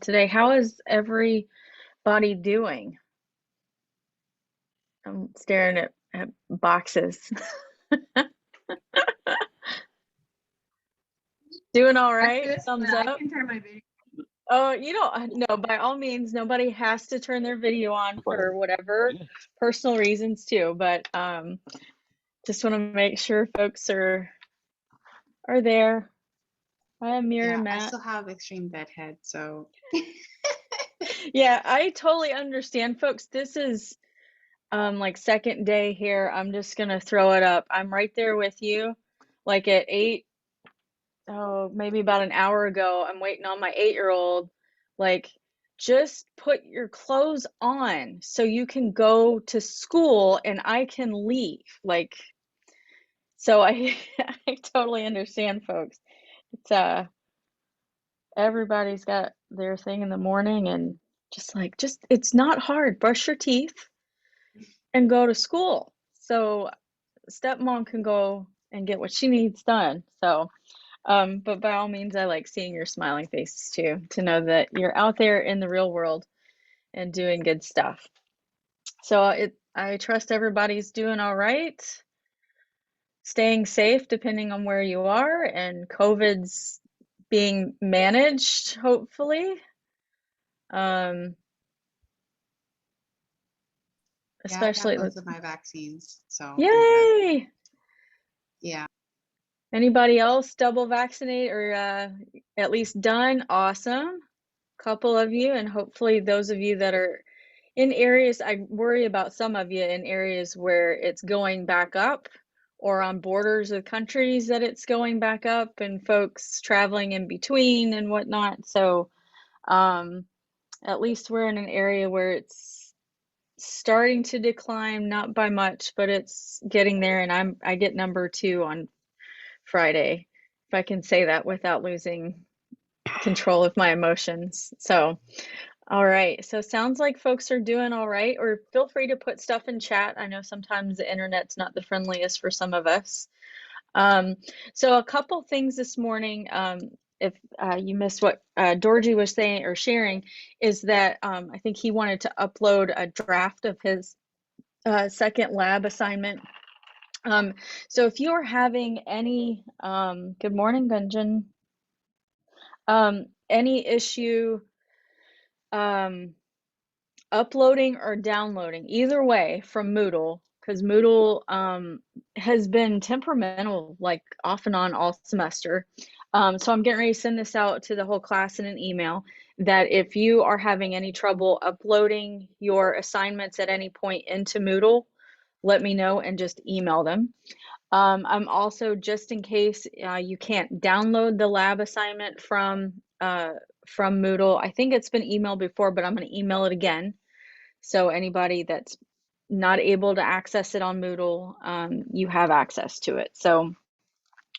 today. How is everybody doing? I'm staring at boxes. Doing all right? Thumbs I up. can turn my video. Oh, no, by all means, nobody has to turn their video on for whatever personal reasons too, but just want to make sure folks are there. Hi, Amir and Yeah, I Matt. still have extreme bedhead, so Yeah, I totally understand, folks. This is like second day here. I'm just gonna throw it up. I'm right there with you. Like at 8, maybe about an hour ago, I'm waiting on my 8-year-old. Like, just put your clothes on so you can go to school and I can leave. Like, so I I totally understand, folks. It's everybody's got their thing in the morning and just it's not hard. Brush your teeth and go to school. So stepmom can go and get what she needs done. So but by all means, I like seeing your smiling faces too, to know that you're out there in the real world and doing good stuff. So I trust everybody's doing all right, staying safe depending on where you are, and COVID's being managed, hopefully. yeah, I got Especially, both of my vaccines, so I'm good. yay! Yeah. Anybody else double vaccinate or at least done? Awesome. Couple of you, and hopefully those of you that are in areas, I worry about some of you in areas where it's going back up or on borders of countries that it's going back up and folks traveling in between and whatnot. So at least we're in an area where it's starting to decline, not by much, but it's getting there. And I get number 2 on Friday, if I can say that without losing control of my emotions. So all right. So sounds like folks are doing all right, or feel free to put stuff in chat. I know sometimes the internet's not the friendliest for some of us. Um, so a couple things this morning, if you missed what Dorji was saying or sharing, is that I think he wanted to upload a draft of his second lab assignment. So if you are having any, good morning, Gunjan, any issue uploading or downloading, either way, from Moodle, because Moodle has been temperamental, like off and on all semester. So I'm getting ready to send this out to the whole class in an email that if you are having any trouble uploading your assignments at any point into Moodle, let me know and just email them. I'm also, just in case you can't download the lab assignment from Moodle, I think it's been emailed before, but I'm going to email it again. So anybody that's not able to access it on Moodle, you have access to it. So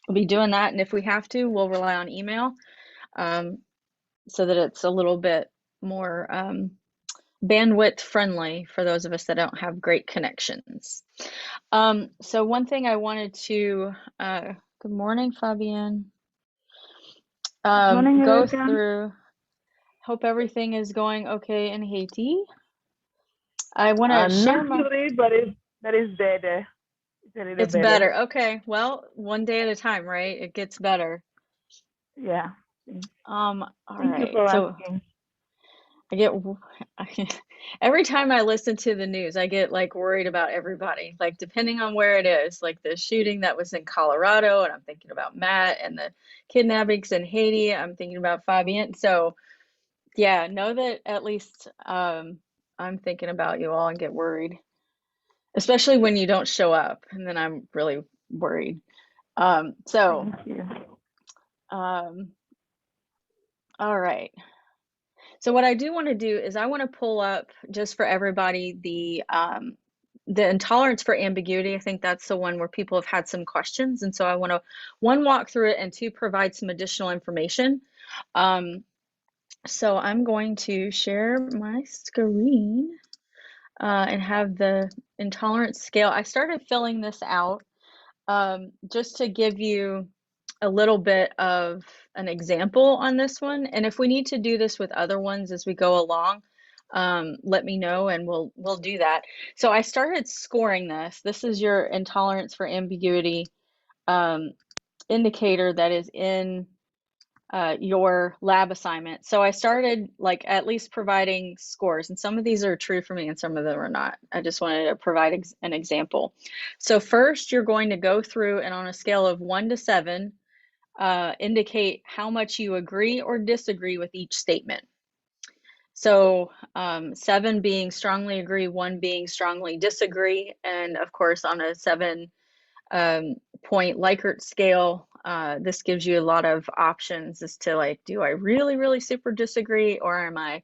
we'll be doing that. And if we have to, we'll rely on email so that it's a little bit more bandwidth friendly for those of us that don't have great connections. So one thing I wanted to, good morning, Fabienne, Morning, go Erica. through, hope everything is going okay in Haiti. I want to share Not my, really, but it's better. It's a little it's better. better. Okay. Well, one day at a time, right? It gets better. Yeah. All Thank you right. for So asking. I get every time I listen to the news, I get like worried about everybody. Like depending on where it is, like the shooting that was in Colorado, and I'm thinking about Matt, and the kidnappings in Haiti, I'm thinking about Fabienne. So yeah, know that at least I'm thinking about you all and get worried, especially when you don't show up, and then I'm really worried. So Thank you. um, all right. So what I do want to do is I want to pull up just for everybody the intolerance for ambiguity. I think that's the one where people have had some questions, and so I want to, one, walk through it, and two, provide some additional information. So I'm going to share my screen and have the intolerance scale. I started filling this out just to give you a little bit of an example on this one. And if we need to do this with other ones as we go along, let me know and we'll do that. So I started scoring this. This is your intolerance for ambiguity indicator that is in your lab assignment. So I started like at least providing scores, and some of these are true for me and some of them are not. I just wanted to provide an example. So first you're going to go through and on a scale of 1 to 7, indicate how much you agree or disagree with each statement. So 7 being strongly agree, 1 being strongly disagree, and of course on a 7 point Likert scale, this gives you a lot of options as to like, do I really, really super disagree, or am I,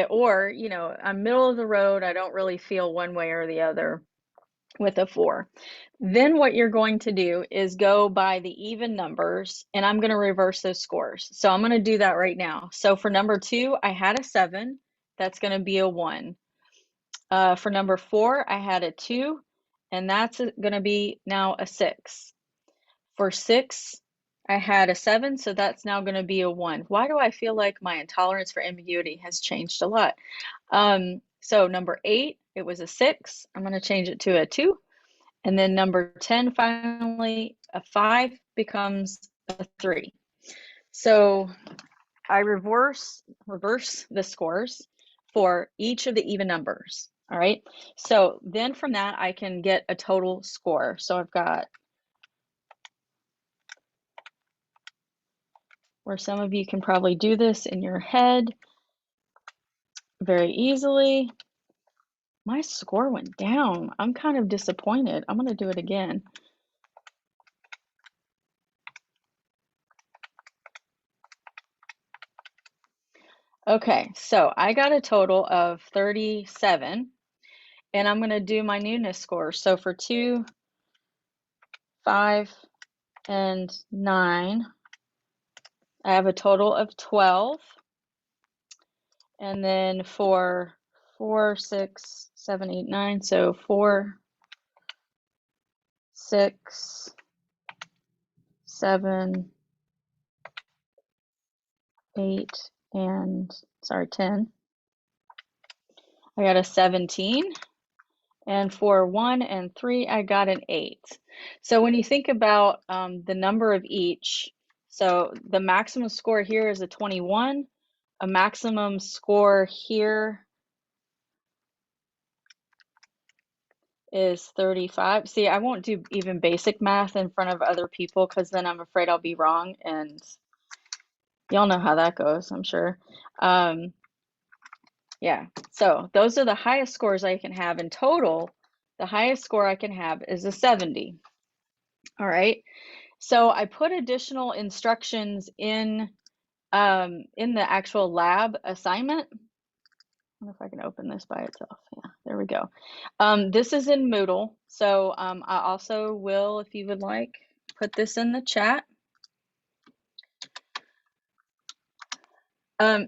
or, you know, I'm middle of the road, I don't really feel one way or the other with a 4. Then what you're going to do is go by the even numbers, and I'm going to reverse those scores. So I'm going to do that right now. So for number 2, I had a 7. That's going to be a 1. For number 4, I had a 2, and that's going to be now a 6. For 6, I had a 7, so that's now going to be a 1. Why do I feel like my intolerance for ambiguity has changed a lot? So number 8, it was a 6. I'm going to change it to a 2. And then number 10, finally, a 5 becomes a 3. So I reverse the scores for each of the even numbers. All right. So then from that, I can get a total score. So I've got where some of you can probably do this in your head very easily. My score went down. I'm kind of disappointed. I'm going to do it again. Okay, so I got a total of 37, and I'm going to do my newness score. So for 2, 5, and 9, I have a total of 12. And then for 4, 6, 7, 8, 9, so 4, 6, 7, 8, and 10. I got a 17. And for 1 and 3, I got an 8. So when you think about the number of each, so the maximum score here is a 21. A maximum score here is 35. See, I won't do even basic math in front of other people because then I'm afraid I'll be wrong, and y'all know how that goes, I'm sure. Yeah, so those are the highest scores I can have in total. The highest score I can have is a 70. All right, so I put additional instructions in the actual lab assignment. I wonder if I can open this by itself. Yeah, there we go. This is in Moodle, so I also will, if you would like, put this in the chat.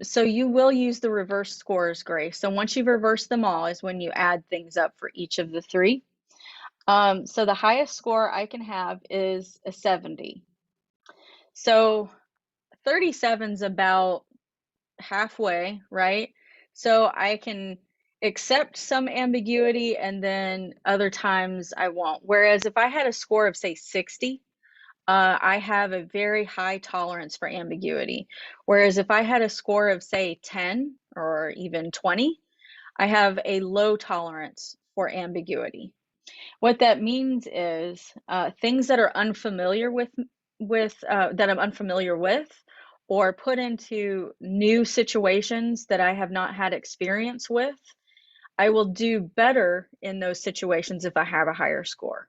So you will use the reverse scores, Grace. So once you've reversed them all is when you add things up for each of the 3. So the highest score I can have is a 70. So 37's about halfway, right? So I can accept some ambiguity and then other times I won't. Whereas if I had a score of say 60, I have a very high tolerance for ambiguity. Whereas if I had a score of say 10 or even 20, I have a low tolerance for ambiguity. What that means is things that are unfamiliar that I'm unfamiliar with, or put into new situations that I have not had experience with, I will do better in those situations if I have a higher score.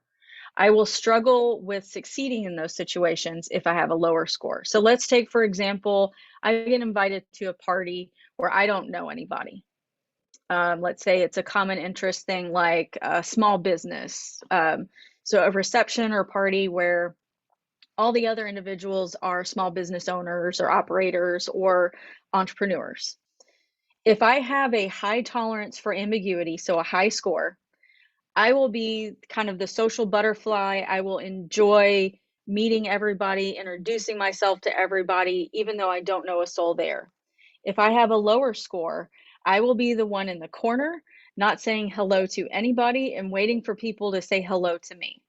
I will struggle with succeeding in those situations if I have a lower score. So let's take, for example, I get invited to a party where I don't know anybody. Let's say it's a common interest thing like a small business. So a reception or party where all the other individuals are small business owners or operators or entrepreneurs. If I have a high tolerance for ambiguity, so a high score, I will be kind of the social butterfly. I will enjoy meeting everybody, introducing myself to everybody, even though I don't know a soul there. If I have a lower score, I will be the one in the corner, not saying hello to anybody and waiting for people to say hello to me.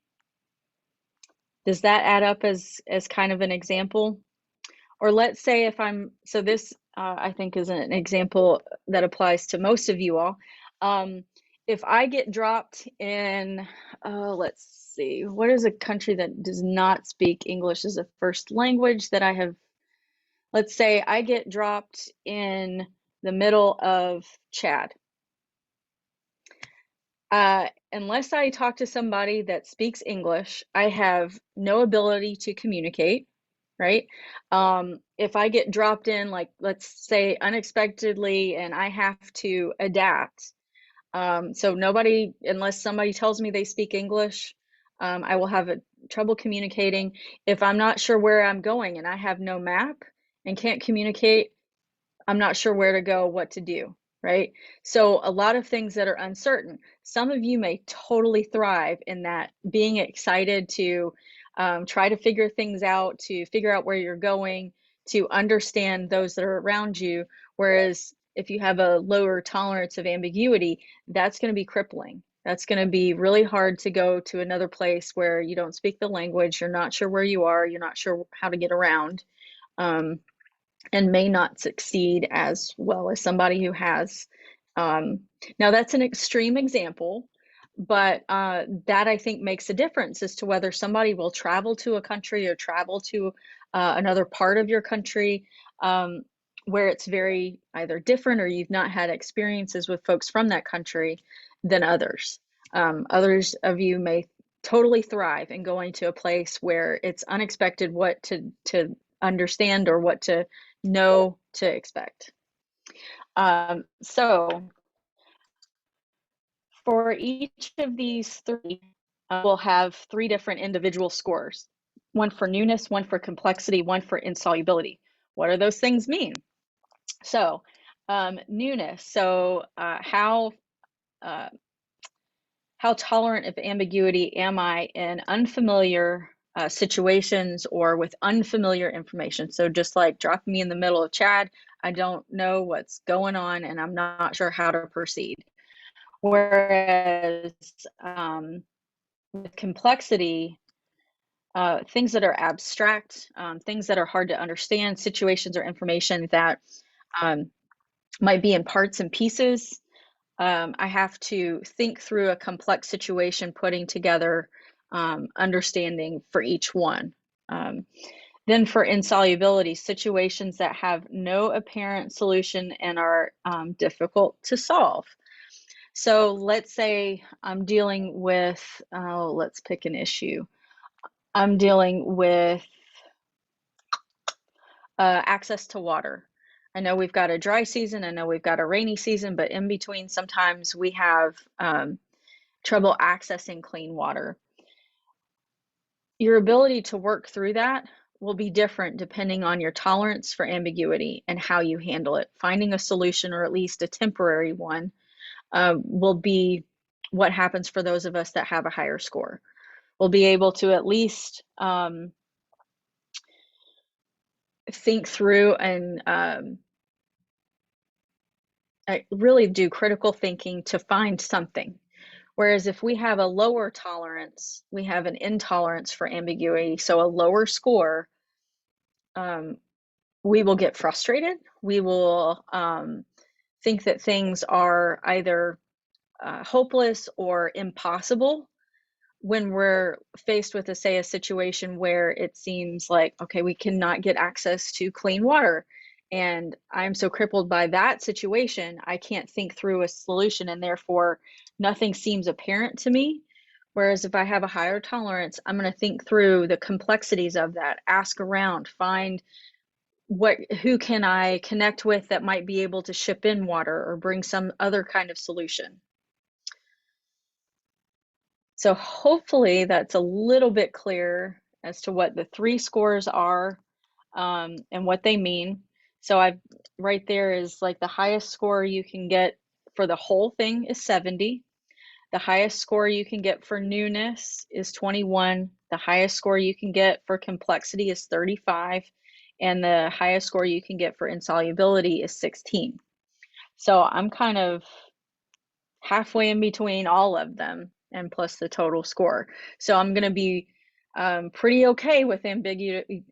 Does that add up as kind of an example? Or let's say if I'm, so this I think is an example that applies to most of you all. If I get dropped in, let's see, what is a country that does not speak English as a first language that I have? Let's say I get dropped in the middle of Chad. Unless I talk to somebody that speaks English, I have no ability to communicate, right? If I get dropped in, like, let's say unexpectedly, and I have to adapt, so nobody, unless somebody tells me they speak English, I will have trouble communicating. If I'm not sure where I'm going and I have no map and can't communicate, I'm not sure where to go, what to do, right? So a lot of things that are uncertain. Some of you may totally thrive in that, being excited to try to figure things out, to figure out where you're going, to understand those that are around you. Whereas if you have a lower tolerance of ambiguity, that's going to be crippling. That's going to be really hard to go to another place where you don't speak the language, you're not sure where you are, you're not sure how to get around. And may not succeed as well as somebody who has. Now, that's an extreme example, but that I think makes a difference as to whether somebody will travel to a country or travel to another part of your country where it's very either different or you've not had experiences with folks from that country than others. Others of you may totally thrive in going to a place where it's unexpected what to understand or what to know to expect. So for each of these three, we'll have three different individual scores. One for newness, one for complexity, one for insolubility. What do those things mean? So newness, so how tolerant of ambiguity am I in unfamiliar situations or with unfamiliar information? So just like dropping me in the middle of Chad, I don't know what's going on and I'm not sure how to proceed. Whereas with complexity, things that are abstract, things that are hard to understand, situations or information that might be in parts and pieces, I have to think through a complex situation, putting together understanding for each one. Then for insolubility, situations that have no apparent solution and are difficult to solve. So let's say I'm dealing with, let's pick an issue. I'm dealing with access to water. I know we've got a dry season, I know we've got a rainy season, but in between, sometimes we have trouble accessing clean water. Your ability to work through that will be different depending on your tolerance for ambiguity and how you handle it. Finding a solution, or at least a temporary one, will be what happens for those of us that have a higher score. We'll be able to at least think through and really do critical thinking to find something. Whereas if we have a lower tolerance, we have an intolerance for ambiguity, so a lower score, we will get frustrated. We will think that things are either hopeless or impossible when we're faced with, say, a situation where it seems like, okay, we cannot get access to clean water. And I'm so crippled by that situation, I can't think through a solution, and therefore nothing seems apparent to me. Whereas if I have a higher tolerance, I'm going to think through the complexities of that, ask around, find who can I connect with that might be able to ship in water or bring some other kind of solution. So hopefully that's a little bit clearer as to what the three scores are and what they mean. So I've right there is like the highest score you can get for the whole thing is 70. The highest score you can get for newness is 21. The highest score you can get for complexity is 35. And the highest score you can get for insolubility is 16. So I'm kind of halfway in between all of them and plus the total score. So I'm going to be pretty okay with ambiguity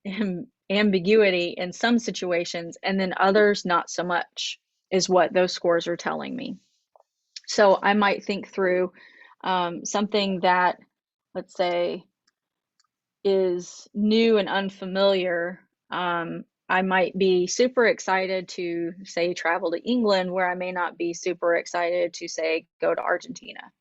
in some situations, and then others not so much, is what those scores are telling me. So I might think through something that, let's say, is new and unfamiliar. I might be super excited to, say, travel to England, where I may not be super excited to, say, go to Argentina,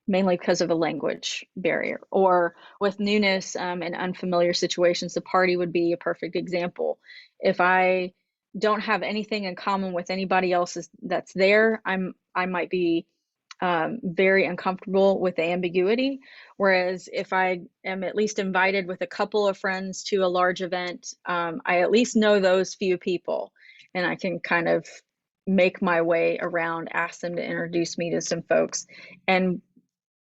mainly because of a language barrier. Or with newness and unfamiliar situations, the party would be a perfect example. If I don't have anything in common with anybody else that's there, I might be very uncomfortable with the ambiguity. Whereas if I am at least invited with a couple of friends to a large event, I at least know those few people, and I can kind of make my way around, ask them to introduce me to some folks, and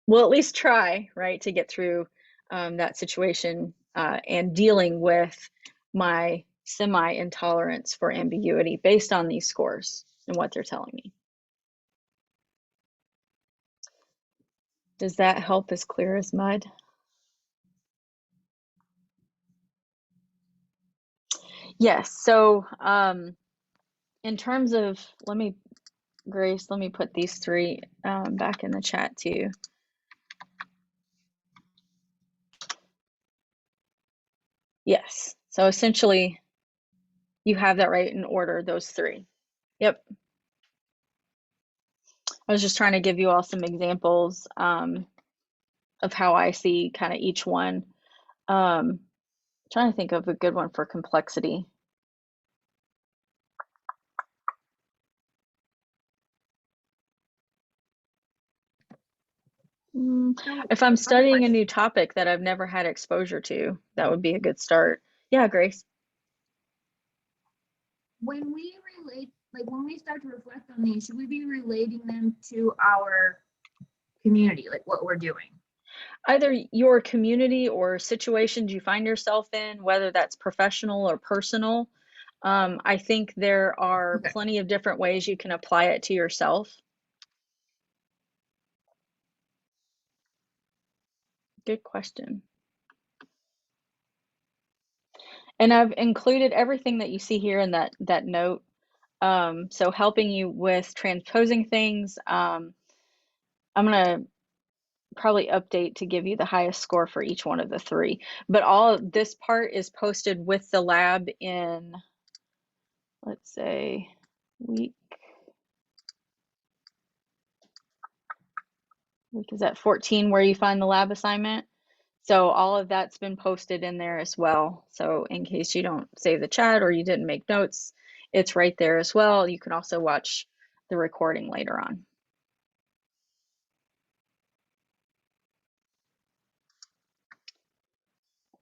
we'll at least try, right, to get through that situation and dealing with my semi-intolerance for ambiguity based on these scores and what they're telling me. Does that help as clear as mud? Yes. So in terms of, Grace, let me put these three back in the chat too. Yes. So essentially, you have that right in order, those three. Yep. I was just trying to give you all some examples of how I see kind of each one. Trying to think of a good one for complexity. If I'm studying a new topic that I've never had exposure to, that would be a good start. Yeah, Grace. When we relate, like when we start to reflect on these, should we be relating them to our community, like what we're doing? Either your community or situations you find yourself in, whether that's professional or personal. I think there are plenty of different ways you can apply it to yourself. Good question. And I've included everything that you see here in that note. So helping you with transposing things. I'm gonna probably update to give you the highest score for each one of the three. But all of this part is posted with the lab in, let's say, week is at 14, where you find the lab assignment. So all of that's been posted in there as well. So in case you don't save the chat or you didn't make notes, it's right there as well. You can also watch the recording later on.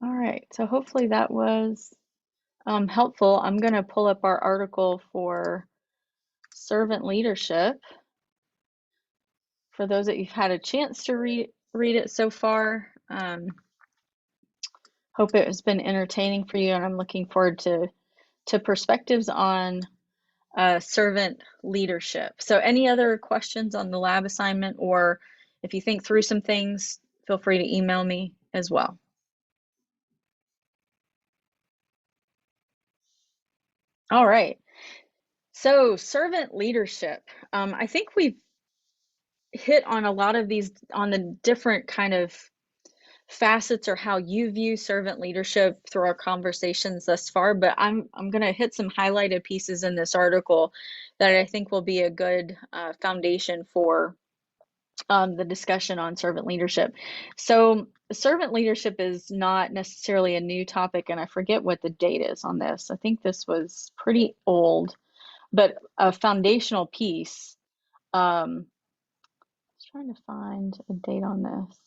All right, so hopefully that was helpful. I'm going to pull up our article for servant leadership. For those that you've had a chance to read it so far, hope it has been entertaining for you, and I'm looking forward to perspectives on servant leadership. So any other questions on the lab assignment, or if you think through some things, feel free to email me as well. All right, so servant leadership. I think we've hit on a lot of these, on the different kind of facets or how you view servant leadership through our conversations thus far, but I'm going to hit some highlighted pieces in this article that I think will be a good foundation for the discussion on servant leadership. So servant leadership is not necessarily a new topic, and I forget what the date is on this. I think this was pretty old, but a foundational piece. I was trying to find a date on this,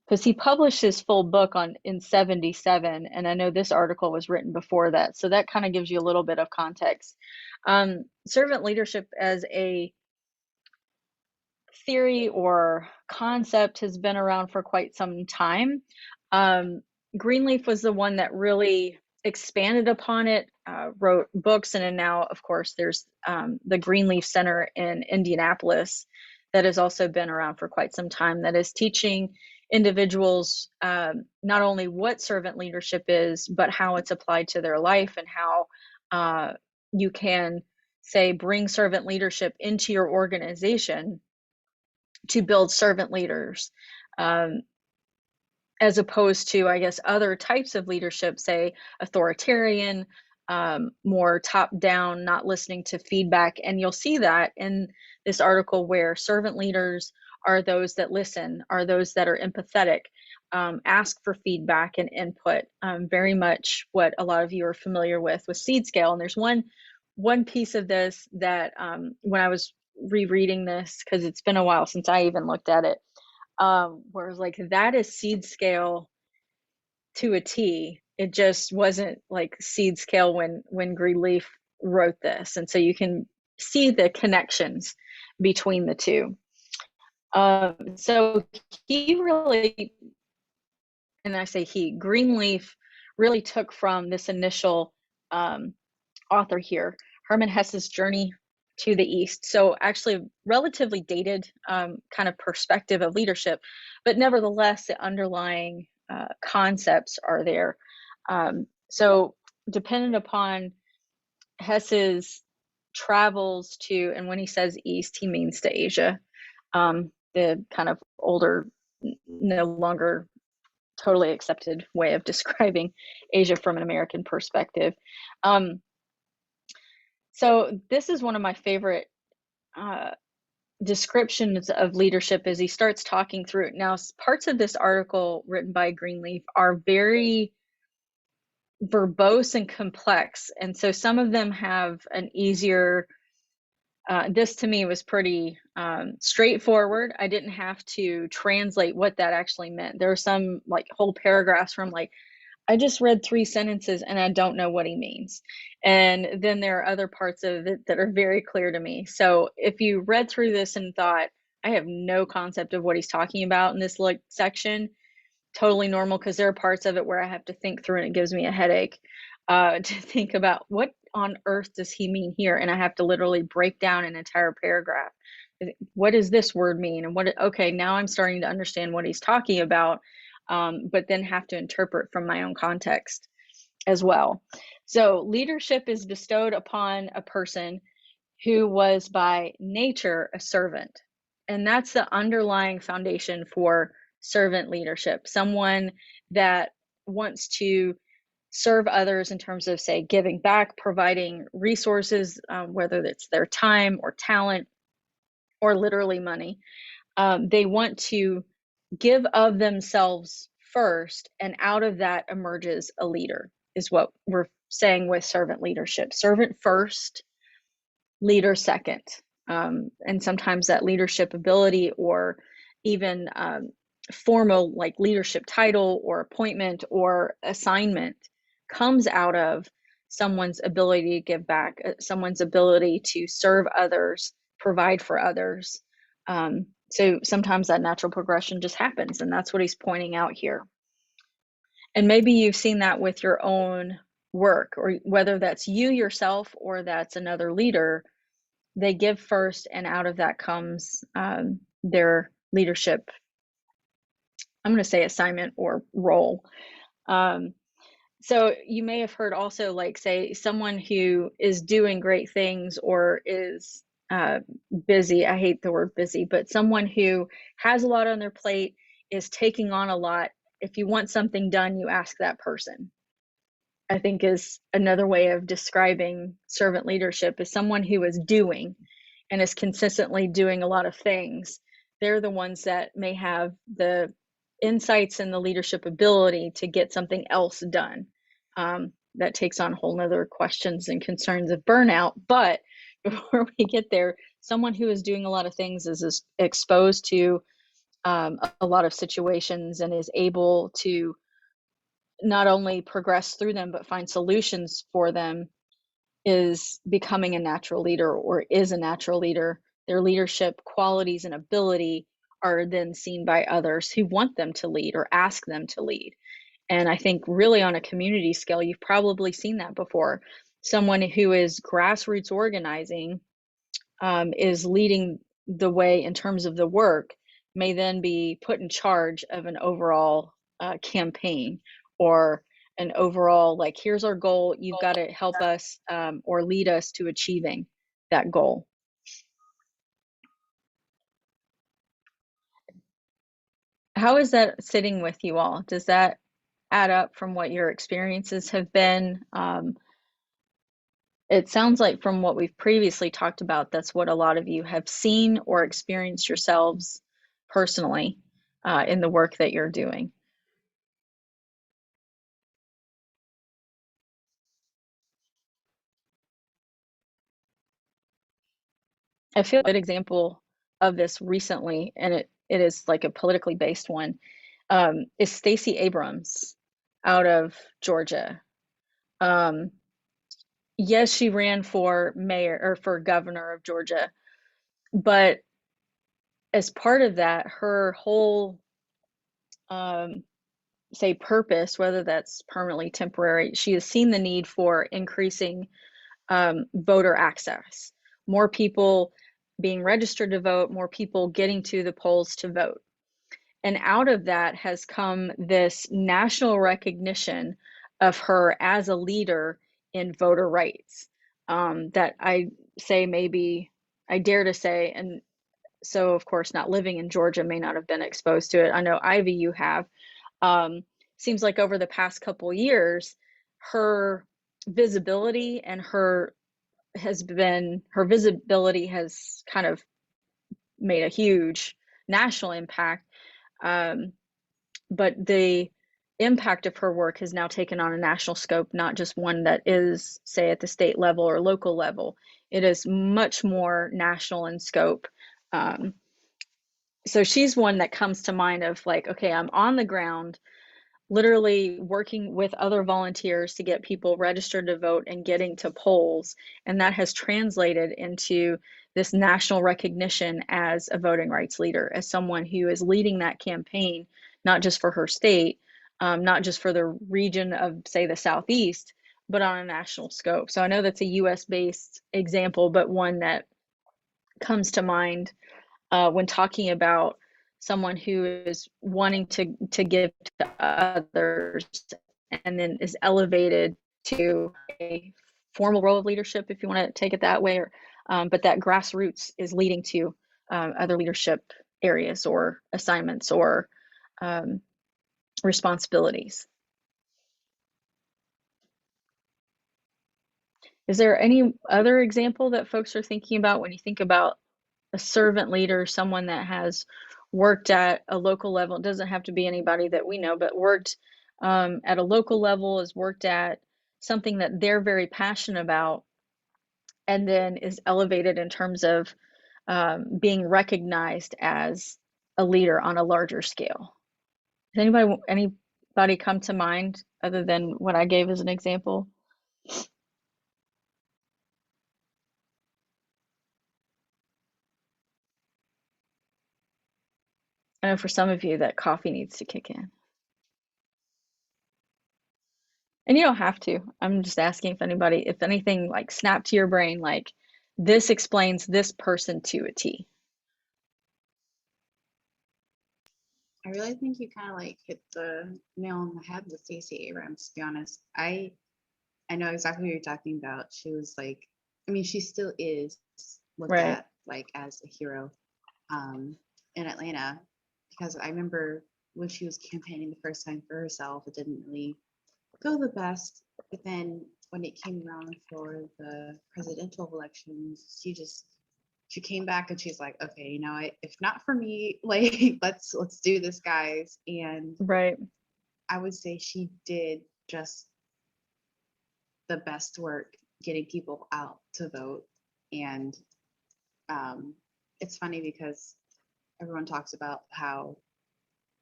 because he published his full book in 77, and I know this article was written before that, so that kind of gives you a little bit of context. Servant leadership as a theory or concept has been around for quite some time. Greenleaf was the one that really expanded upon it, wrote books, and then now, of course, there's the Greenleaf Center in Indianapolis that has also been around for quite some time, that is teaching individuals not only what servant leadership is, but how it's applied to their life, and how you can, say, bring servant leadership into your organization to build servant leaders, as opposed to, I guess, other types of leadership, say authoritarian, more top down, not listening to feedback. And you'll see that in this article, where servant leaders are those that listen, are those that are empathetic, ask for feedback and input, very much what a lot of you are familiar with seed scale. And there's one piece of this that, when I was rereading this, because it's been a while since I even looked at it, where it's like, that is seed scale to a T. It just wasn't like seed scale when Greenleaf wrote this. And so you can see the connections between the two. So he really, and I say he, Greenleaf really took from this initial author here, Hermann Hesse's Journey to the East. So actually relatively dated kind of perspective of leadership, but nevertheless, the underlying concepts are there. So dependent upon Hesse's travels to, and when he says East, he means to Asia, the kind of older, no longer totally accepted way of describing Asia from an American perspective. So this is one of my favorite descriptions of leadership, as he starts talking through it. Now, parts of this article written by Greenleaf are very verbose and complex, and so some of them have an easier, this to me was pretty straightforward. I didn't have to translate what that actually meant. There were some like whole paragraphs from like, I just read 3 sentences and I don't know what he means. And then there are other parts of it that are very clear to me. So if you read through this and thought, I have no concept of what he's talking about in this like section, totally normal, because there are parts of it where I have to think through and it gives me a headache to think about what on earth does he mean here. And I have to literally break down an entire paragraph. What does this word mean? And okay, now I'm starting to understand what he's talking about. But then have to interpret from my own context as well. So leadership is bestowed upon a person who was by nature a servant. And that's the underlying foundation for servant leadership. Someone that wants to serve others in terms of, say, giving back, providing resources, whether it's their time or talent or literally money. They want to give of themselves first, and out of that emerges a leader, is what we're saying with servant leadership. Servant first, leader second. And sometimes that leadership ability, or even formal like leadership title or appointment or assignment, comes out of someone's ability to give back, someone's ability to serve others, provide for others. So sometimes that natural progression just happens, and that's what he's pointing out here. And maybe you've seen that with your own work, or whether that's you yourself or that's another leader. They give first, and out of that comes their leadership, I'm going to say assignment or role. So you may have heard also, like, say, someone who is doing great things or is busy. I hate the word busy, but someone who has a lot on their plate, is taking on a lot. If you want something done, you ask that person, I think, is another way of describing servant leadership, is someone who is doing and is consistently doing a lot of things. They're the ones that may have the insights and the leadership ability to get something else done. That takes on whole nother questions and concerns of burnout. But before we get there, someone who is doing a lot of things is exposed to a lot of situations and is able to not only progress through them, but find solutions for them, is becoming a natural leader, or is a natural leader their leadership qualities and ability are then seen by others who want them to lead or ask them to lead. And I think really on a community scale, you've probably seen that before. Someone who is grassroots organizing, is leading the way in terms of the work, may then be put in charge of an overall campaign, or an overall, like, here's our goal, you've got to help us or lead us to achieving that goal. How is that sitting with you all? Does that add up from what your experiences have been? It sounds like from what we've previously talked about, that's what a lot of you have seen or experienced yourselves personally in the work that you're doing. I feel a good example of this recently, and it is like a politically based one, is Stacey Abrams out of Georgia. Yes, she ran for mayor or for governor of Georgia, but as part of that, her whole say purpose, whether that's permanently temporary, she has seen the need for increasing voter access, more people being registered to vote, more people getting to the polls to vote. And out of that has come this national recognition of her as a leader in voter rights, that I say, maybe I dare to say, and so of course not living in Georgia, may not have been exposed to it. I know, Ivy, you have. Um, Seems like over the past couple years, her visibility and her visibility has kind of made a huge national impact. But the impact of her work has now taken on a national scope, not just one that is, say, at the state level or local level. It is much more national in scope. So she's one that comes to mind of like, okay, I'm on the ground, literally working with other volunteers to get people registered to vote and getting to polls. And that has translated into this national recognition as a voting rights leader, as someone who is leading that campaign, not just for her state, not just for the region of, say, the Southeast, but on a national scope. So I know that's a US based example, but one that comes to mind when talking about someone who is wanting to give to others and then is elevated to a formal role of leadership, if you want to take it that way, or but that grassroots is leading to other leadership areas or assignments or responsibilities. Is there any other example that folks are thinking about when you think about a servant leader, someone that has worked at a local level? It doesn't have to be anybody that we know, but worked at a local level, has worked at something that they're very passionate about, and then is elevated in terms of being recognized as a leader on a larger scale. Does anybody come to mind other than what I gave as an example? I know for some of you that coffee needs to kick in. And you don't have to. I'm just asking if anything like snapped to your brain, like this explains this person to a T. I really think you kind of like hit the nail on the head with Stacey Abrams, to be honest. I know exactly what you're talking about. She was like, I mean, she still is looked Right. at like as a hero in Atlanta, because I remember when she was campaigning the first time for herself, it didn't really go the best. But then when it came around for the presidential elections, she came back and she's like, okay, you know, if not for me, like let's do this, guys. And Right. I would say she did just the best work getting people out to vote. And it's funny because everyone talks about how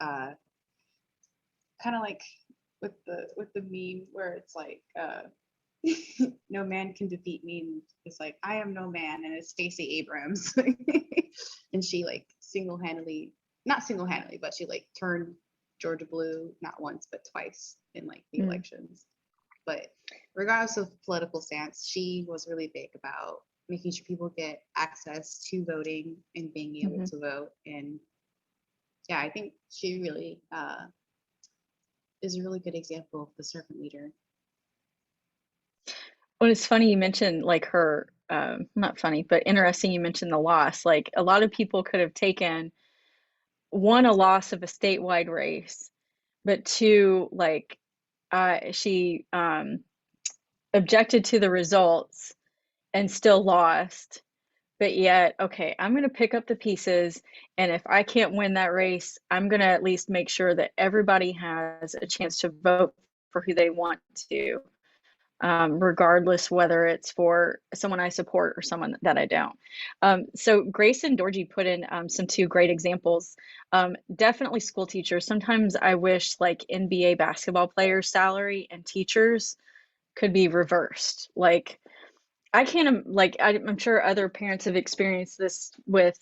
kind of like with the meme where it's like no man can defeat me. And it's like, I am no man. And it's Stacey Abrams. And she like not single-handedly, but she like turned Georgia blue, not once, but twice in like the elections. But regardless of political stance, she was really big about making sure people get access to voting and being able to vote. And yeah, I think she really is a really good example of the servant leader. Well, it's funny you mentioned like her, not funny, but interesting you mentioned the loss. Like a lot of people could have taken one, a loss of a statewide race, but two, like she objected to the results and still lost. But yet, okay, I'm going to pick up the pieces. And if I can't win that race, I'm going to at least make sure that everybody has a chance to vote for who they want to, regardless whether it's for someone I support or someone that I don't. So Grace and Dorji put in some two great examples. Definitely school teachers. Sometimes I wish like NBA basketball players' salary and teachers could be reversed. Like I can't like I'm sure other parents have experienced this with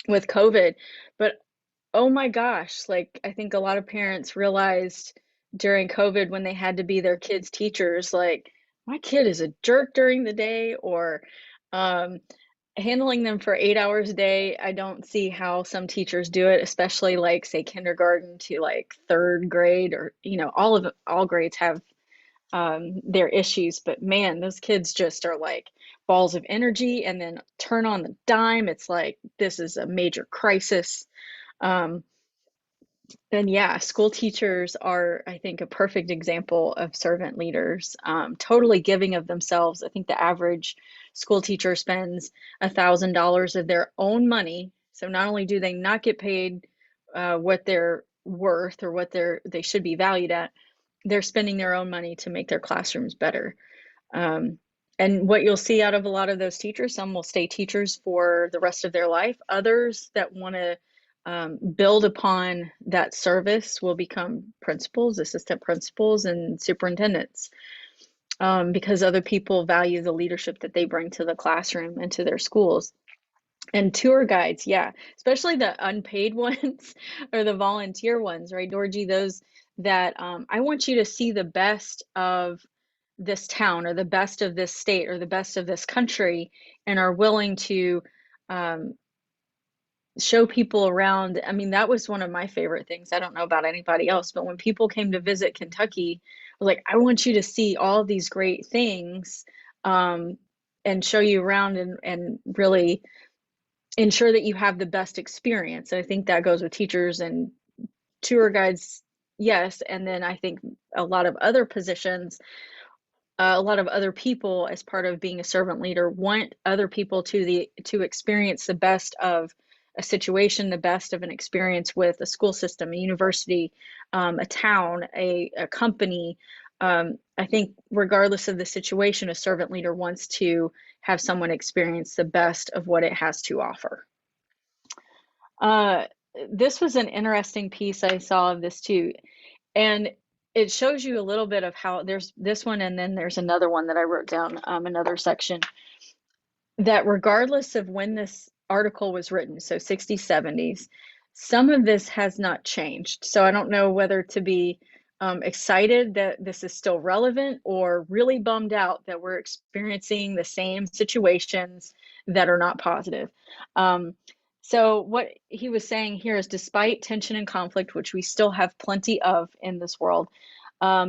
COVID, but oh my gosh, like I think a lot of parents realized during COVID when they had to be their kids' teachers, like my kid is a jerk during the day or um, handling them for 8 hours a day. I don't see how some teachers do it, especially like say kindergarten to like third grade or all grades have their issues, but man, those kids just are like balls of energy and then turn on the dime. It's like this is a major crisis. Um, and yeah, school teachers are, I think, a perfect example of servant leaders, totally giving of themselves. I think the average school teacher spends $1,000 of their own money. So not only do they not get paid what they're worth or what they should be valued at, they're spending their own money to make their classrooms better. Um, and what you'll see out of a lot of those teachers, some will stay teachers for the rest of their life. Others that want to build upon that service will become principals, assistant principals, and superintendents because other people value the leadership that they bring to the classroom and to their schools. And tour guides, yeah, especially the unpaid ones or the volunteer ones, right, Dorji? Those that I want you to see the best of this town or the best of this state or the best of this country and are willing to um, show people around. I mean, that was one of my favorite things. I don't know about anybody else, but when people came to visit Kentucky, I was like, I want you to see all these great things and show you around and really ensure that you have the best experience. And I think that goes with teachers and tour guides, yes. And then I think a lot of other positions, a lot of other people as part of being a servant leader want other people to experience the best of a situation, the best of an experience with a school system, a university, a town, a company. I think regardless of the situation, a servant leader wants to have someone experience the best of what it has to offer. This was an interesting piece I saw of this too. And it shows you a little bit of how there's this one, and then there's another one that I wrote down, another section, that regardless of when this article was written, so 60s, 70s, some of this has not changed. So I don't know whether to be excited that this is still relevant or really bummed out that we're experiencing the same situations that are not positive. So what he was saying here is despite tension and conflict, which we still have plenty of in this world,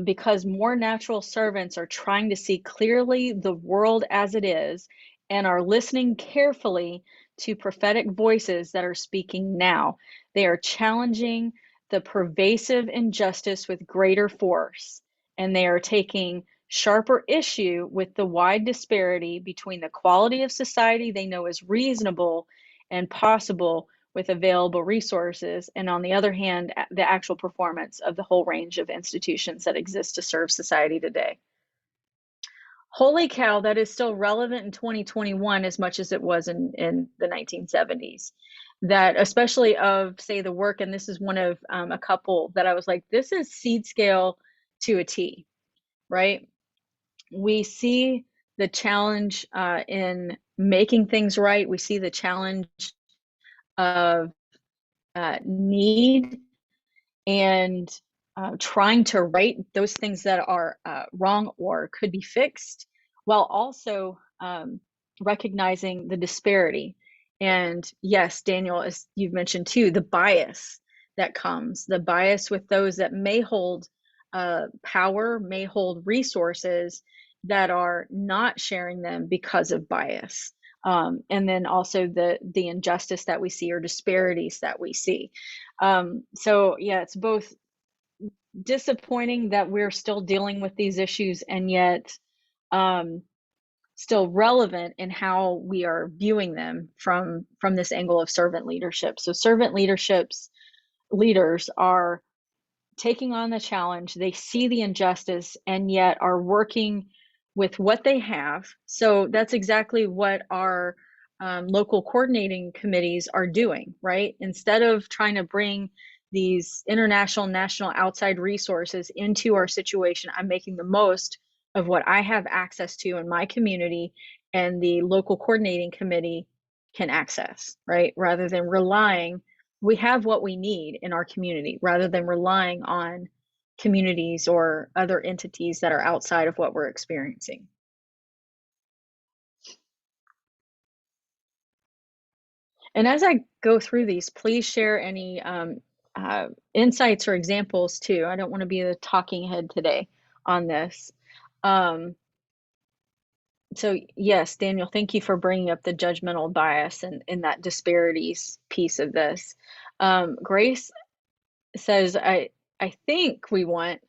because more natural servants are trying to see clearly the world as it is and are listening carefully to prophetic voices that are speaking now. They are challenging the pervasive injustice with greater force, and they are taking sharper issue with the wide disparity between the quality of society they know is reasonable and possible with available resources, and on the other hand, the actual performance of the whole range of institutions that exist to serve society today. Holy cow, that is still relevant in 2021 as much as it was in the 1970s. That especially of, say, the work, and this is one of a couple that I was like, this is seed scale to a T, right? we see the challenge in making things right. We see the challenge of need and trying to right those things that are wrong or could be fixed, while also recognizing the disparity. And yes, Daniel, as you've mentioned too, the bias that comes, the bias with those that may hold power, may hold resources that are not sharing them because of bias. And then also the injustice that we see or disparities that we see. So yeah, it's both disappointing that we're still dealing with these issues and yet still relevant in how we are viewing them from this angle of servant leadership. So servant leaders are taking on the challenge, they see the injustice, and yet are working with what they have. So that's exactly what our local coordinating committees are doing, right? Instead of trying to bring these international, national, outside resources into our situation, I'm making the most of what I have access to in my community and the local coordinating committee can access, right? Rather than relying, we have what we need in our community rather than relying on communities or other entities that are outside of what we're experiencing. And as I go through these, please share any insights or examples too. I don't want to be the talking head today on this. So yes, Daniel, thank you for bringing up the judgmental bias and that disparities piece of this. Grace says, I think we want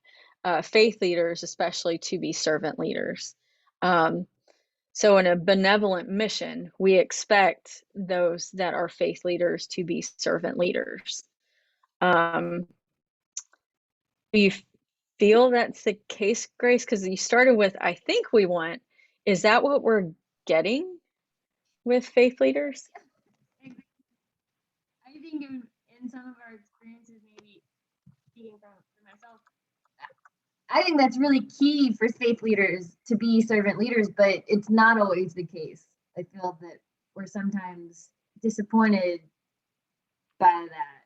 faith leaders, especially, to be servant leaders. So in a benevolent mission, we expect those that are faith leaders to be servant leaders. Do you feel that's the case, Grace? Because you started with, I think we want. Is that what we're getting with faith leaders? I think in some of our experiences, maybe speaking for myself, I think that's really key for faith leaders to be servant leaders, but it's not always the case. I feel that we're sometimes disappointed by that,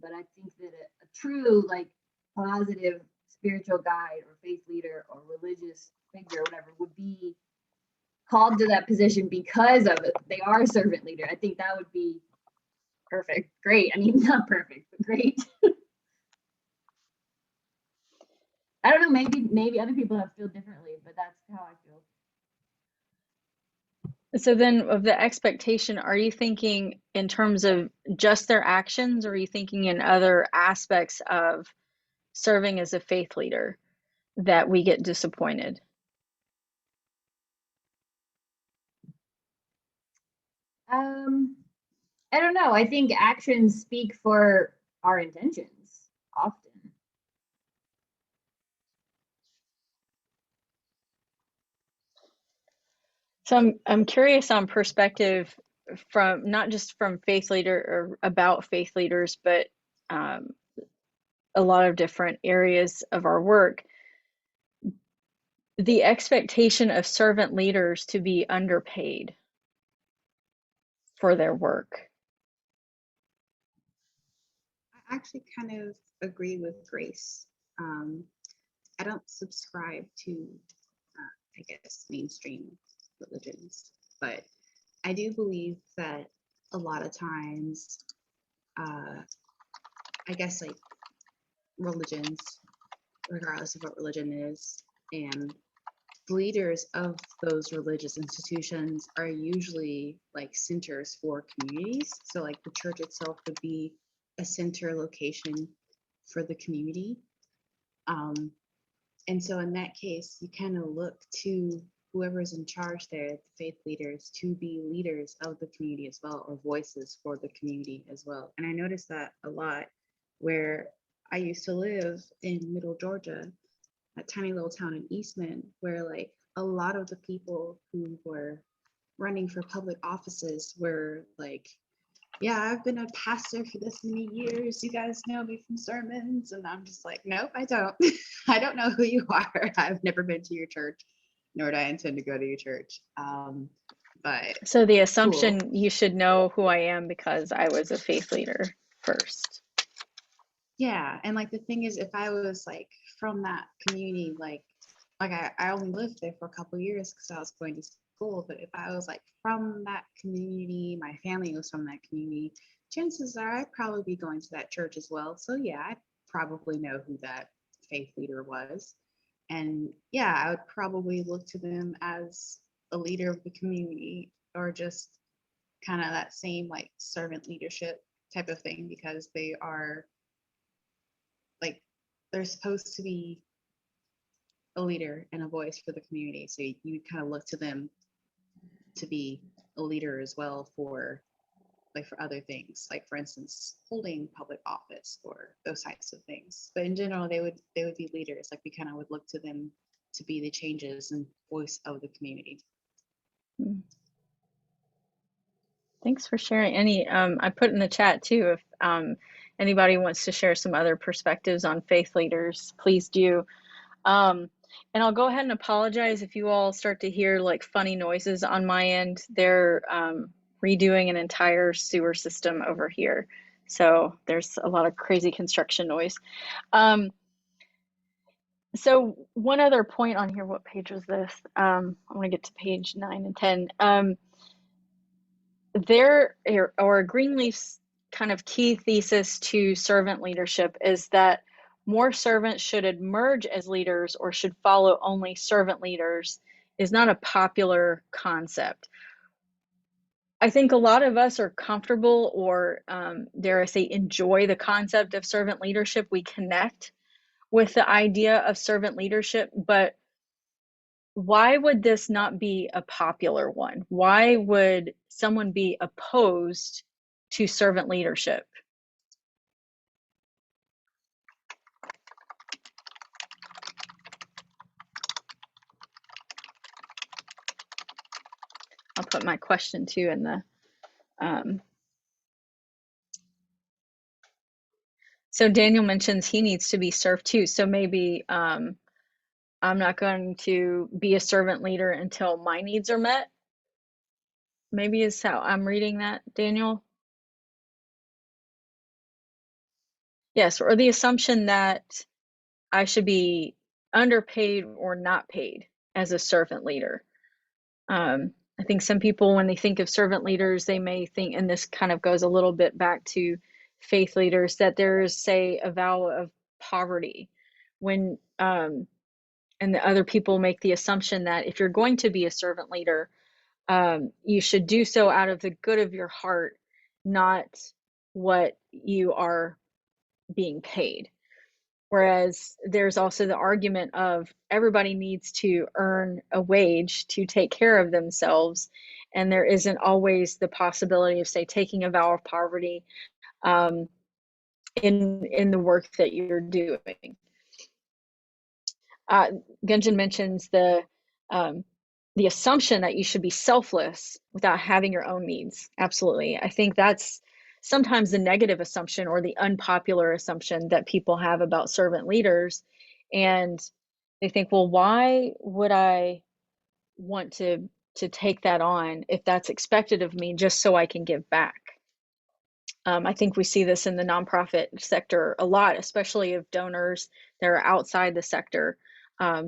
but I think that a true, like, positive spiritual guide or faith leader or religious figure, or whatever, would be called to that position because of it. They are a servant leader. I think that would be perfect. Great. I mean, not perfect, but great. I don't know. Maybe other people have feel differently, but that's how I feel. So then of the expectation, are you thinking in terms of just their actions, or are you thinking in other aspects of serving as a faith leader that we get disappointed? I don't know. I think actions speak for our intentions often. So I'm curious on perspective from not just from faith leader or about faith leaders, but um, a lot of different areas of our work. The expectation of servant leaders to be underpaid for their work. I actually kind of agree with Grace. I don't subscribe to, I guess, mainstream religions, but I do believe that a lot of times, I guess, like, religions, regardless of what religion is, and leaders of those religious institutions are usually like centers for communities. So like the church itself would be a center location for the community. And so in that case, you kind of look to whoever's in charge there, the faith leaders, to be leaders of the community as well, or voices for the community as well. And I noticed that a lot where I used to live in Middle Georgia, that tiny little town in Eastman, where like a lot of the people who were running for public offices were like, yeah, I've been a pastor for this many years. You guys know me from sermons. And I'm just like, nope, I don't. I don't know who you are. I've never been to your church. nor do I intend to go to your church. But So the cool. assumption you should know who I am because I was a faith leader first. Yeah, and like the thing is, if I was like from that community, like I only lived there for a couple of years because I was going to school. But if I was like from that community, my family was from that community, chances are I'd probably be going to that church as well. So yeah, I probably know who that faith leader was. And yeah, I would probably look to them as a leader of the community, or just kind of that same like servant leadership type of thing, because they are like, they're supposed to be a leader and a voice for the community. So you kind of look to them to be a leader as well, for like for other things, like for instance holding public office or those types of things. But in general, they would be leaders. Like we kind of would look to them to be the changes and voice of the community. Thanks for sharing. I put in the chat too, if anybody wants to share some other perspectives on faith leaders, please do. And I'll go ahead and apologize if you all start to hear like funny noises on my end. They're redoing an entire sewer system over here. So there's a lot of crazy construction noise. So one other point on here, what page was this? I want to get to page 9 and 10. There, or Greenleaf's kind of key thesis to servant leadership is that more servants should emerge as leaders or should follow only servant leaders is not a popular concept. I think a lot of us are comfortable, or dare I say, enjoy the concept of servant leadership. We connect with the idea of servant leadership, but why would this not be a popular one? Why would someone be opposed to servant leadership? I'll put my question too in the so Daniel mentions he needs to be served too. So maybe I'm not going to be a servant leader until my needs are met. Maybe is how I'm reading that, Daniel. Yes, or the assumption that I should be underpaid or not paid as a servant leader. I think some people, when they think of servant leaders, they may think, and this kind of goes a little bit back to faith leaders, that there's, say, a vow of poverty when and the other people make the assumption that if you're going to be a servant leader, you should do so out of the good of your heart, not what you are being paid. Whereas there's also the argument of everybody needs to earn a wage to take care of themselves, and there isn't always the possibility of, say, taking a vow of poverty in the work that you're doing. Gunjan mentions the assumption that you should be selfless without having your own needs. Absolutely. I think that's sometimes the negative assumption or the unpopular assumption that people have about servant leaders. And they think, well, why would I want to take that on if that's expected of me just so I can give back? I think we see this in the nonprofit sector a lot, especially of donors that are outside the sector,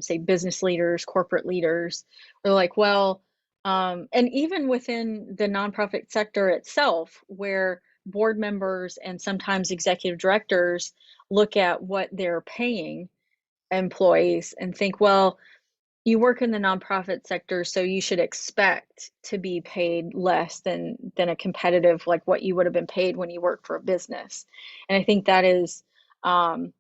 say business leaders, corporate leaders. They're like, well, and even within the nonprofit sector itself, where board members and sometimes executive directors look at what they're paying employees and think, well, you work in the nonprofit sector, so you should expect to be paid less than a competitive, like what you would have been paid when you work for a business. And I think that is a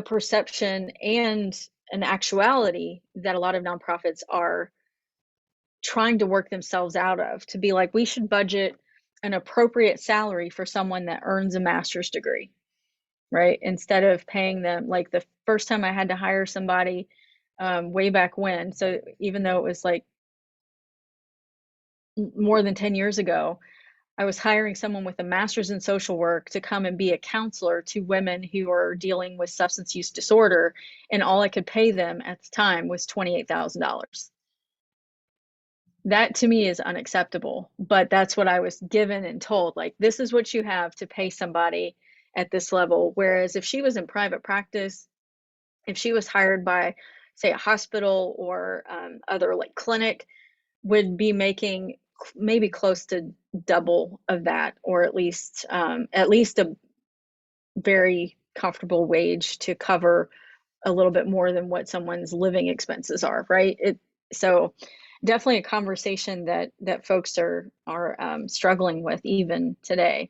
perception and an actuality that a lot of nonprofits are trying to work themselves out of, to be like, we should budget an appropriate salary for someone that earns a master's degree, right? Instead of paying them, like the first time I had to hire somebody way back when, so even though it was like more than 10 years ago, I was hiring someone with a master's in social work to come and be a counselor to women who are dealing with substance use disorder, and all I could pay them at the time was $28,000. That to me is unacceptable, but that's what I was given and told. Like, this is what you have to pay somebody at this level. Whereas if she was in private practice, if she was hired by, say, a hospital or other like clinic, would be making maybe close to double of that, or at least a very comfortable wage to cover a little bit more than what someone's living expenses are, right? So definitely a conversation that folks are struggling with even today.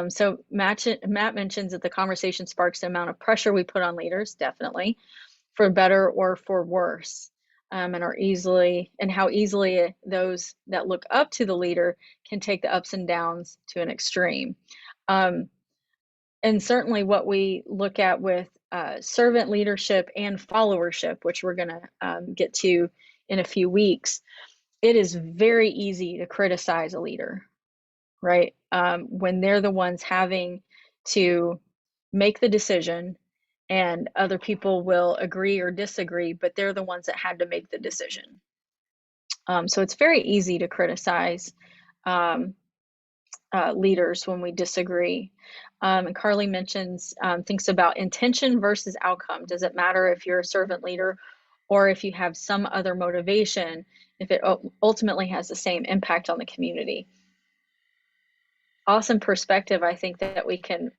So Matt mentions that the conversation sparks the amount of pressure we put on leaders, definitely, for better or for worse, and how easily those that look up to the leader can take the ups and downs to an extreme. And certainly what we look at with servant leadership and followership, which we're going to get to in a few weeks, it is very easy to criticize a leader, right? When they're the ones having to make the decision, and other people will agree or disagree, but they're the ones that had to make the decision. So it's very easy to criticize leaders when we disagree. And Carly mentions thinks about intention versus outcome. Does it matter if you're a servant leader or if you have some other motivation, if it ultimately has the same impact on the community? Awesome perspective. I think that we can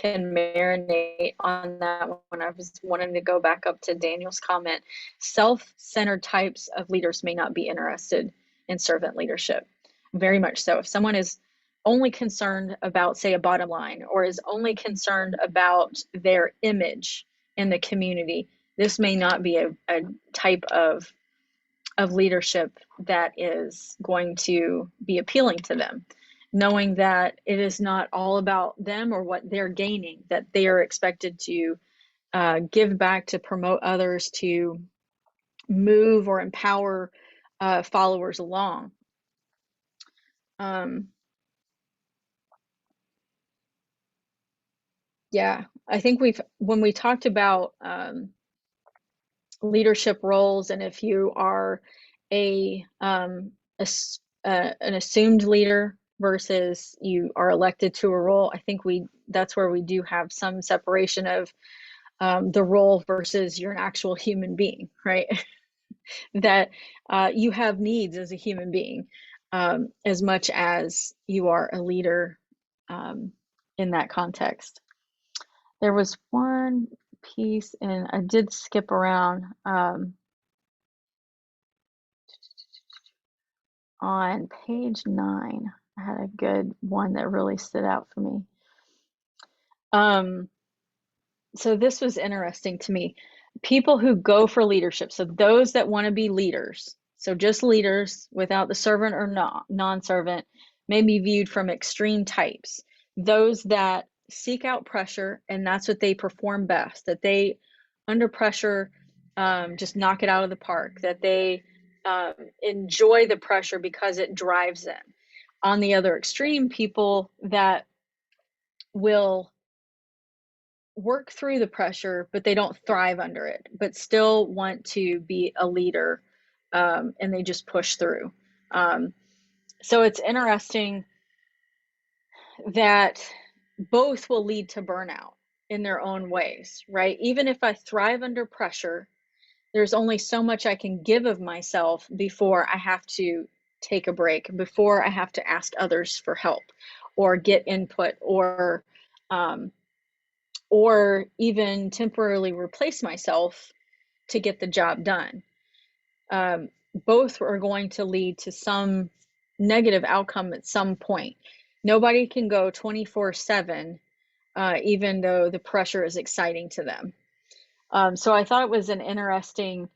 marinate on that when I was wanting to go back up to Daniel's comment. Self-centered types of leaders may not be interested in servant leadership. Very much so. If someone is only concerned about, say, a bottom line, or is only concerned about their image in the community, this may not be a type of leadership that is going to be appealing to them, knowing that it is not all about them or what they're gaining, that they are expected to give back, to promote others, to move or empower followers along. Yeah, I think when we talked about leadership roles, and if you are an assumed leader versus you are elected to a role, I think that's where we do have some separation of the role versus you're an actual human being, right? That you have needs as a human being, as much as you are a leader in that context. There was one piece, and I did skip around on page 9. I had a good one that really stood out for me. So this was interesting to me. People who go for leadership, so those that want to be leaders, so just leaders without the servant or non-servant, may be viewed from extreme types. Those that seek out pressure, and that's what they perform best, that they, under pressure, just knock it out of the park, that they enjoy the pressure because it drives them. On the other extreme, people that will work through the pressure, but they don't thrive under it, but still want to be a leader, and they just push through. So it's interesting that both will lead to burnout in their own ways, right? Even if I thrive under pressure, there's only so much I can give of myself before I have to take a break, before I have to ask others for help or get input, or even temporarily replace myself to get the job done. Both are going to lead to some negative outcome at some point. Nobody can go 24/7, even though the pressure is exciting to them. So I thought it was an interesting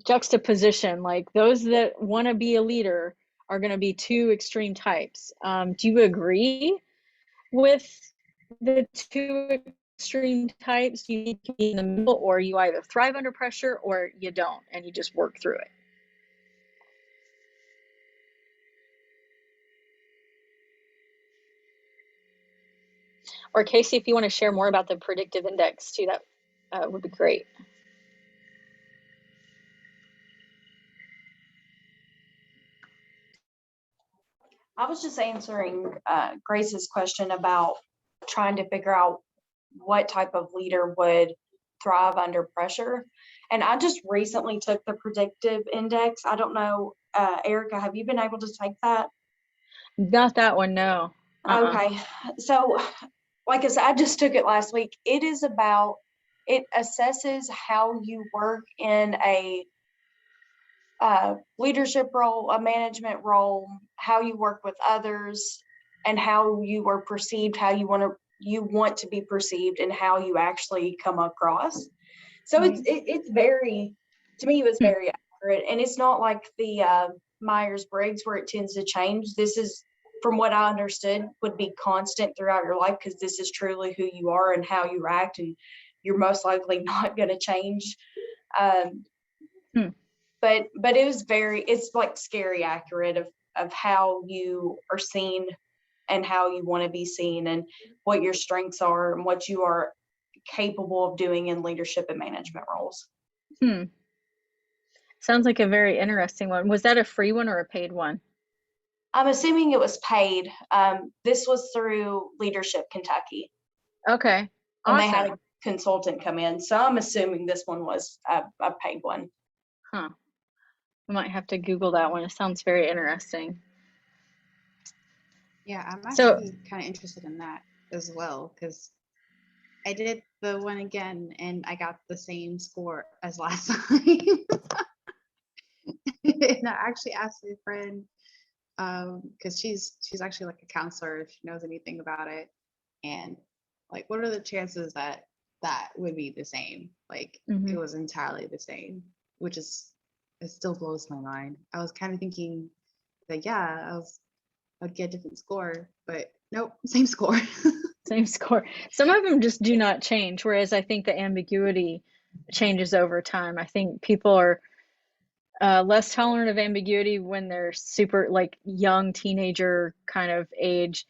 juxtaposition. Like, those that want to be a leader are going to be two extreme types. Do you agree with the two extreme types? You need to be in the middle, or you either thrive under pressure or you don't, and you just work through it. Or Casey, if you want to share more about the predictive index too, that would be great. I was just answering Grace's question about trying to figure out what type of leader would thrive under pressure. And I just recently took the predictive index. I don't know, Erica, have you been able to take that? Not that one, no. Okay. So, like I said, I just took it last week. It assesses how you work in a leadership role, a management role, how you work with others, and how you are perceived, how you want to be perceived, and how you actually come across. So it's very, to me, it was very accurate, and it's not like the Myers-Briggs where it tends to change. This is, from what I understood, would be constant throughout your life because this is truly who you are and how you act, and you're most likely not going to change. But it's like scary accurate of how you are seen and how you want to be seen and what your strengths are and what you are capable of doing in leadership and management roles. Sounds like a very interesting one. Was that a free one or a paid one? I'm assuming it was paid. This was through Leadership Kentucky. Okay. And awesome. They had a consultant come in. So I'm assuming this one was a paid one. Huh. I might have to Google that one. It sounds very interesting. Yeah, I'm actually kind of interested in that as well because I did the one again and I got the same score as last time. And I actually asked my friend because she's actually like a counselor if she knows anything about it, and like what are the chances that would be the same? Like it was entirely the same, which is, it still blows my mind. I was kind of thinking that I'd get a different score, but nope, same score. Same score. Some of them just do not change, whereas I think the ambiguity changes over time. I think people are less tolerant of ambiguity when they're super like young teenager kind of age.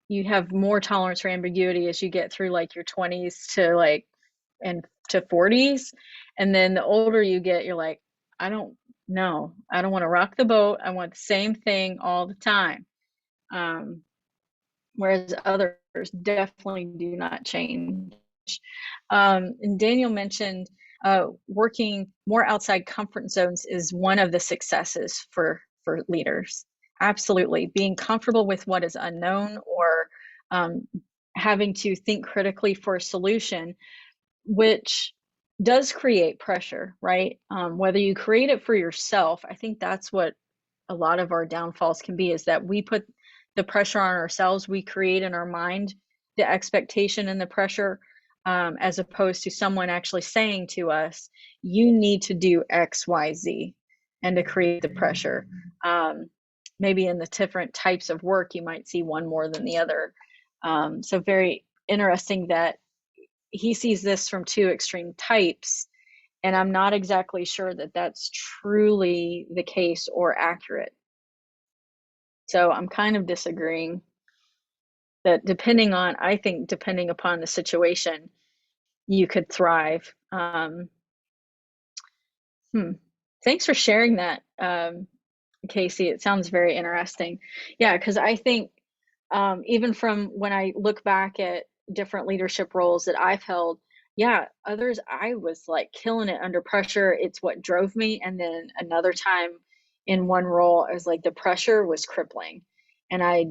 You have more tolerance for ambiguity as you get through like your 20s to like and to 40s, and then the older you get, you're like, I don't know, I don't want to rock the boat, I want the same thing all the time. Whereas others definitely do not change. And Daniel mentioned working more outside comfort zones is one of the successes for leaders. Absolutely. Being comfortable with what is unknown, or having to think critically for a solution, which does create pressure, right? Whether you create it for yourself, I think that's what a lot of our downfalls can be, is that we put the pressure on ourselves. We create in our mind the expectation and the pressure, as opposed to someone actually saying to us, you need to do X, Y, Z, and to create the pressure. Maybe in the different types of work, you might see one more than the other. So very interesting that he sees this from two extreme types, and I'm not exactly sure that that's truly the case or accurate. So I'm kind of disagreeing that I think depending upon the situation, you could thrive. Thanks for sharing that, Casey. It sounds very interesting. Yeah, because I think even from when I look back at different leadership roles that I've held, yeah, others I was like killing it under pressure. It's what drove me. And then another time in one role, I was like, the pressure was crippling and I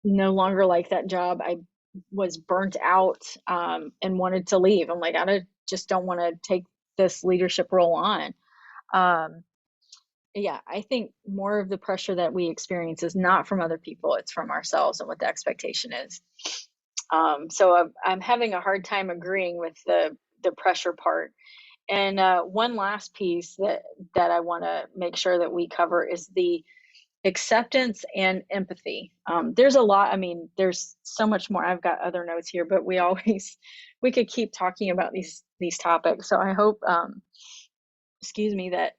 no longer like that job. I was burnt out and wanted to leave. I'm like, just don't want to take this leadership role on. Yeah, I think more of the pressure that we experience is not from other people, it's from ourselves and what the expectation is. So I'm having a hard time agreeing with the pressure part. And one last piece that I want to make sure that we cover is the acceptance and empathy. There's a lot. I mean, there's so much more. I've got other notes here, but we could keep talking about these topics. So I hope, excuse me, that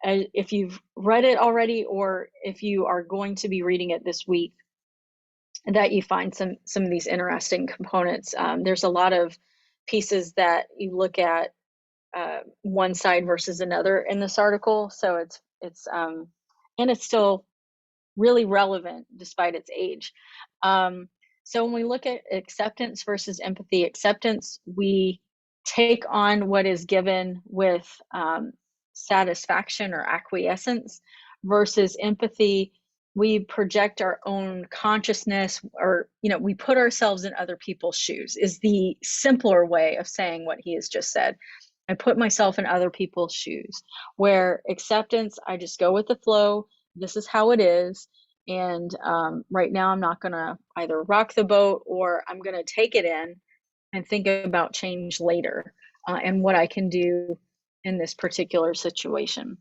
if you've read it already, or if you are going to be reading it this week, that you find some of these interesting components. There's a lot of pieces that you look at one side versus another in this article, so and it's still really relevant despite its age. So when we look at acceptance versus empathy, acceptance, we take on what is given with satisfaction or acquiescence, versus empathy, we project our own consciousness, or we put ourselves in other people's shoes, is the simpler way of saying what he has just said. I put myself in other people's shoes. Where acceptance, I just go with the flow. This is how it is. And right now I'm not going to either rock the boat, or I'm going to take it in and think about change later, and what I can do in this particular situation.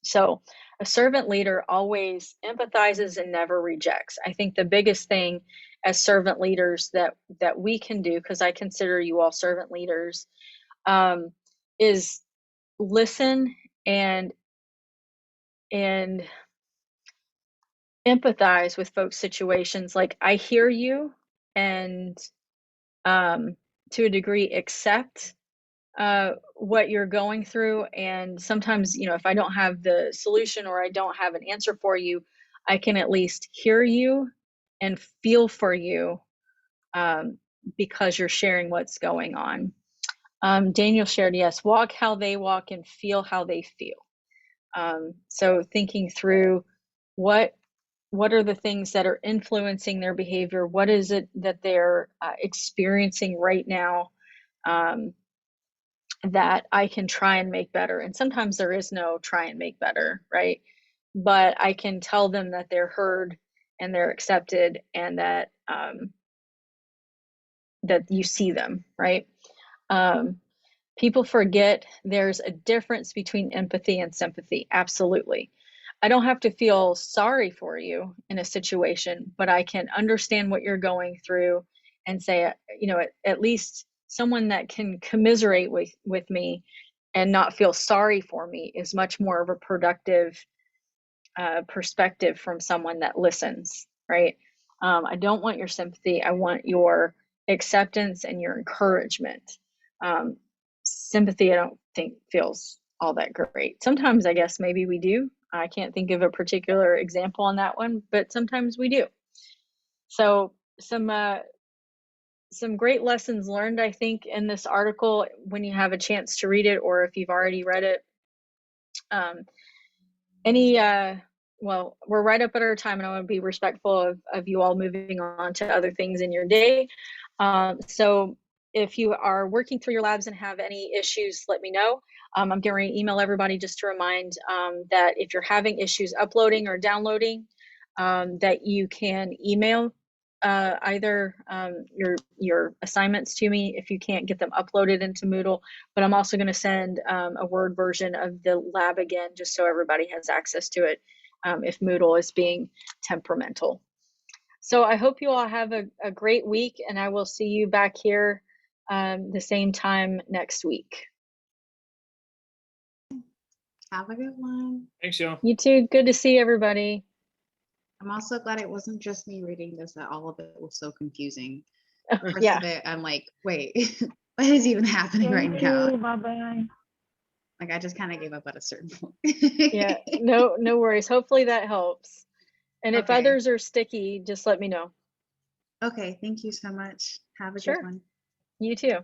So a servant leader always empathizes and never rejects. I think the biggest thing as servant leaders that we can do, because I consider you all servant leaders, is listen and empathize with folks' situations. Like, I hear you, and to a degree accept what you're going through. And sometimes, if I don't have the solution or I don't have an answer for you, I can at least hear you and feel for you, because you're sharing what's going on. Daniel shared, yes, walk how they walk and feel how they feel. So thinking through what are the things that are influencing their behavior? What is it that they're experiencing right now, that I can try and make better? And sometimes there is no try and make better, right? But I can tell them that they're heard and they're accepted, and that that you see them, right? People forget there's a difference between empathy and sympathy. Absolutely. I don't have to feel sorry for you in a situation, but I can understand what you're going through and say, at least someone that can commiserate with me and not feel sorry for me is much more of a productive perspective from someone that listens, right? I don't want your sympathy. I want your acceptance and your encouragement. Sympathy, I don't think feels all that great. Sometimes I guess maybe we do. I can't think of a particular example on that one, but sometimes we do. So some great lessons learned, I think, in this article when you have a chance to read it, or if you've already read it. Well, we're right up at our time, and I want to be respectful of you all moving on to other things in your day. So if you are working through your labs and have any issues, let me know. I'm going to email everybody just to remind that if you're having issues uploading or downloading, that you can email either your assignments to me if you can't get them uploaded into Moodle. But I'm also going to send a Word version of the lab again, just so everybody has access to it, if Moodle is being temperamental. So I hope you all have a great week, and I will see you back here the same time next week. Have a good one. Thanks, y'all. You too. Good to see everybody. I'm also glad it wasn't just me reading this, that all of it was so confusing. First Yeah. of it, I'm like, wait, what is even happening right now? Bye-bye. Like, I just kind of gave up at a certain point. Yeah, no worries. Hopefully that helps. And if Okay. others are sticky, just let me know. Okay, thank you so much. Have a Sure. good one. You too.